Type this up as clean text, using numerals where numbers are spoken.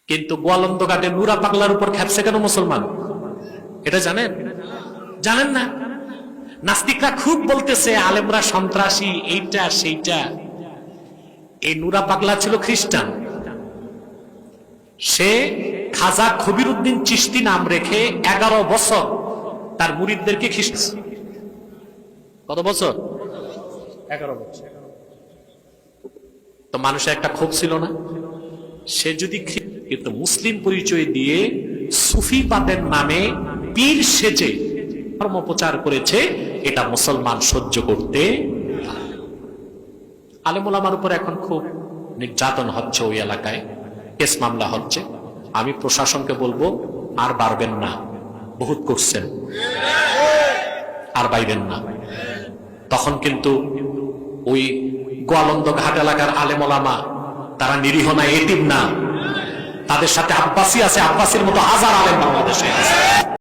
কিন্তু গোয়ালন্দ ঘাটে নুরা পাগলার উপর খেপছে কেন মুসলমান? এটা জানেন? জানেন না? নাস্তিকরা খুব বলতেছে আলেমরা সন্ত্রাসী, এইটা সেইটা। এই নুরা পাগলা ছিল খ্রিস্টান। সে খাজা খবিরউদ্দিন চিশতি নাম রেখে 11 বছর তার মুরিদদেরকে খ্রিস্ট। কত বছর? 11 বছর। তো মানুষের একটা ক্ষোভ ছিল না? সে যদি কিন্তু মুসলিম পরিচয় দিয়ে সুফিবাদের নামে পীর সেজে ধর্ম প্রচার করেছে, এটা মুসলমান সহ্য করতে। আলেম ওলামার উপর এখন খুব নির্যাতন হচ্ছে, ওই এলাকায় কেস মামলা হচ্ছে। আমি প্রশাসনকে বলবো আর বাড়বেন না, বহুত করছেন, আর বাইবেন না। তখন কিন্তু ওই গোয়ালন্দ ঘাট এলাকার আলেম ওলামা তারা নিরীহ না, এতিম না, তাদের সাথে আব্বাসী আছে, আব্বাসীর মতো হাজার আলেম